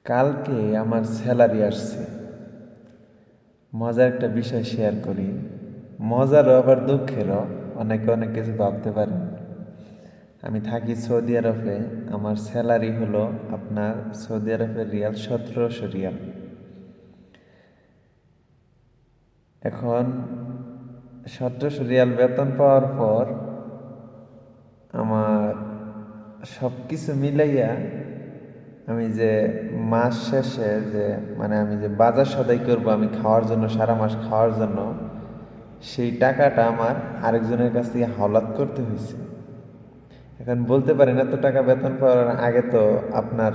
কালকে আমার স্যালারি আসছে। মজার একটা বিষয় শেয়ার করি। মজারও আবার দুঃখেরও। অনেকে অনেক কিছু ভাবতে পারেন। আমি থাকি সৌদি আরবে। আমার স্যালারি হলো আপনার সৌদি আরবের রিয়াল 1700 রিয়াল। এখন 1700 রিয়াল বেতন পাওয়ার পর আমার সব কিছু মিলাইয়া আমি যে মাস শেষে যে আমি যে বাজার সদাই করব আমি খাওয়ার জন্য, সারা মাস খাওয়ার জন্য, সেই টাকাটা আমার আরেকজনের কাছ থেকে হাওলাত করতে হয়েছে। এখন বলতে পারেন এত টাকা বেতন পাওয়ার আগে তো আপনার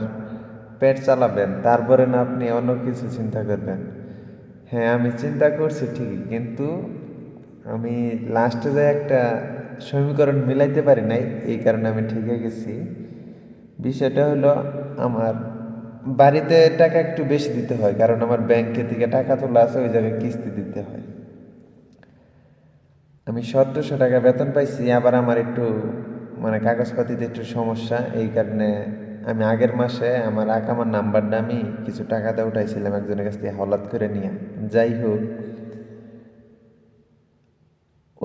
পেট চালাবেন, তারপরে না আপনি অন্য কিছু চিন্তা করবেন। হ্যাঁ, আমি চিন্তা করছি ঠিকই, কিন্তু আমি লাস্টে যে একটা সমীকরণ মিলাইতে পারি নাই, এই কারণে আমি ঠকে গেছি। বিষয়টা হলো, আমার বাড়িতে টাকা একটু বেশি দিতে হয়, কারণ আমার ব্যাংকে থেকে টাকা তোলা আছে, ওই জায়গায় কিস্তি দিতে হয়। আমি 1700 টাকা বেতন পাইছি, আবার আমার একটু কাগজপাতিতে একটু সমস্যা, এই কারণে আমি আগের মাসে আমার আকামার নাম্বারটা আমি কিছু টাকাতে উঠাইছিলাম একজনের কাছ থেকে হাওলাত করে নিয়ে। যাই হোক,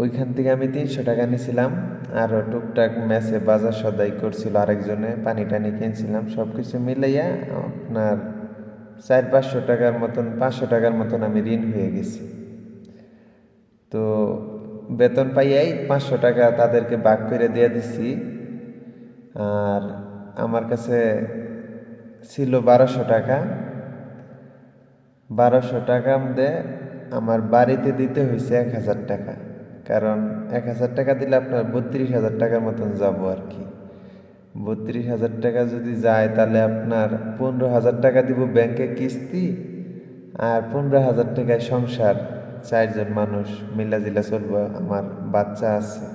ওইখান থেকে আমি 300 টাকা নিয়েছিলাম, আর টুকটাক ম্যাচে বাজার সদাই করছিল আরেকজনে, পানি টানি কিনছিলাম, সব কিছু মিলাইয়া আপনার 400-500 টাকার মতন, 500 টাকার মতন আমি ঋণ হয়ে গেছি। তো বেতন পাইয়াই 500 টাকা তাদেরকে ভাগ করে দিয়ে দিছি। আর আমার কাছে ছিল 1200 টাকা। 1200 টাকা মধ্যে আমার বাড়িতে দিতে হয়েছে 1000 টাকা, কারণ 1000 টাকা দিলে আপনার 32,000 টাকার মতন যাবো আর কি। 32,000 টাকা যদি যায়, তাহলে আপনার 15,000 টাকা দিব ব্যাংকে কিস্তি, আর 15,000 টাকায় সংসার, 4জন মানুষ মিলাজিলা চলবো। আমার বাচ্চা আছে,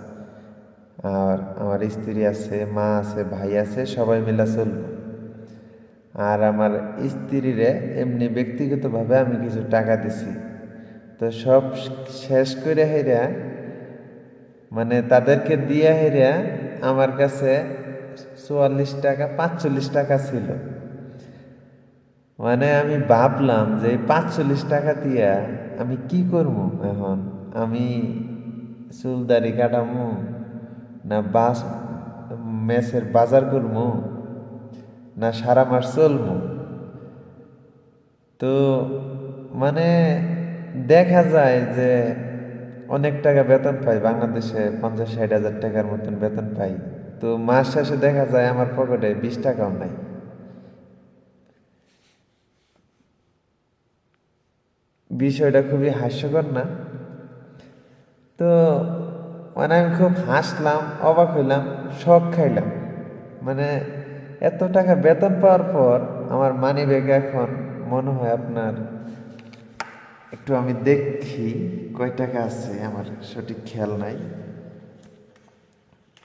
আর আমার স্ত্রী আছে, মা আছে, ভাই আছে, সবাই মিলা চলবো। আর আমার স্ত্রীরে এমনি ব্যক্তিগতভাবে আমি কিছু টাকা দিছি। তো সব শেষ করে হেরা, তাদেরকে দিয়ে হেরা আমার কাছে 44 টাকা 45 টাকা ছিল। আমি ভাবলাম যে এই 45 টাকা দিয়া আমি কি করবো এখন। আমি চুলদারি কাটামু, না মেসের বাজার করবো, না সারা মাস চলবো। তো মানে দেখা যায় যে অনেক টাকা বেতন পাই, বাংলাদেশে 50-60 হাজার টাকার মতন বেতন পাই। তো মাস শেষে দেখা যায় আমার পকেটে 20 টাকাও নাই। বিষয়টা খুবই হাস্যকর না? তো আমি খুব হাসলাম, অবাক হইলাম, শখ খাইলাম। মানে এত টাকা বেতন পাওয়ার পর আমার মানি ব্যাগে এখন মনে হয় আপনার, একটু আমি দেখি কয় টাকা আছে, আমার সঠিক খেয়াল নাই।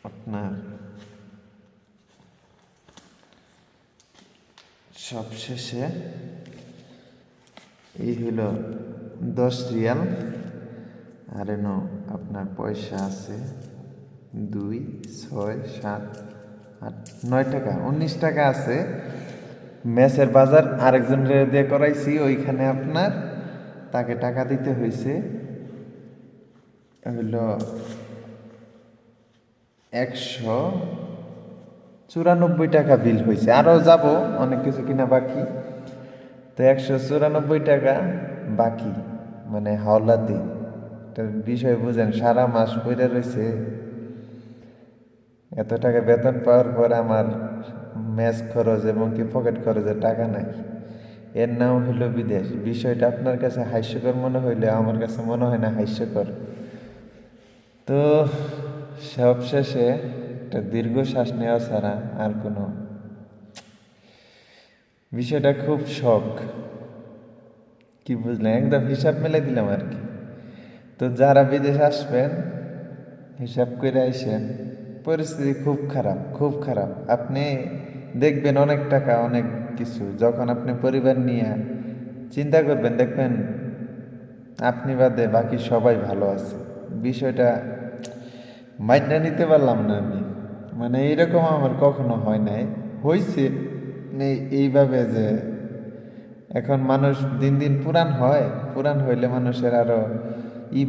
আপনার সবশেষে এই হইল 10 রিয়াল। আর এনো আপনার পয়সা আছে 2, 6, 7, 8, 9 টাকা, 19 টাকা আছে। মেসের বাজার আরেকজনের দিয়ে করাইছি, ওইখানে আপনার তাকে টাকা দিতে হয়েছে হইল 194 টাকা বিল হয়েছে। আরও যাব, অনেক কিছু কিনা বাকি। তো 194 টাকা বাকি, হাওলাতি। একটা বিষয় বুঝেন, সারা মাস পড়ে রয়েছে, এত টাকা বেতন পাওয়ার পর আমার মেস খরচ এবং কি পকেট খরচের টাকা নাই। এর নাম হইল বিদেশ। বিষয়টা আপনার কাছে হাস্যকর মনে হইলে আমার কাছে মনে হয় না হাস্যকর। তো সবশেষে একটা দীর্ঘশ্বাস নেওয়া ছাড়া আর কোনো, বিষয়টা খুব শখ। কি বুঝলেন, একদম হিসাব মেলে দিলাম আর কি। তো যারা বিদেশ আসবেন, হিসাব করে আইসেন। পরিস্থিতি খুব খারাপ, খুব খারাপ। আপনি দেখবেন অনেক টাকা, অনেক কিছু, যখন আপনি পরিবার নিয়ে চিন্তা করবেন, দেখবেন আপনি বাদে বাকি সবাই ভালো আছে। বিষয়টা মাইনা নিতে পারলাম না আমি। এইরকম আমার কখনো হয় নাই। হয়েছে এইভাবে যে এখন মানুষ দিন দিন পুরান হয়, পুরান হইলে মানুষের আরো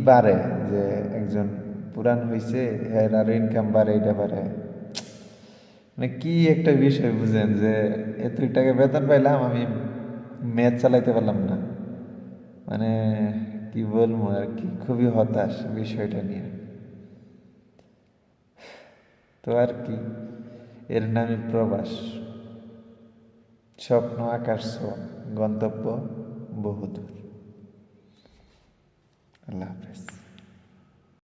বাড়ে, যে একজন পুরান হইছে এর আরো ইনকাম বাড়ে, এটা বাড়ে। মানে কি একটা বিষয় বুঝেন, যে এত টাকা বেতন পাইলাম, আমি ম্যাচ চালাইতে পারলাম না। মানে কি বলবো আর কি, খুবই হতাশ বিষয়টা নিয়ে। তো আর কি, এর নামই প্রবাস। স্বপ্ন আকাশ ছোঁয়া, গন্তব্য বহুদূর। আল্লাহ হাফেজ।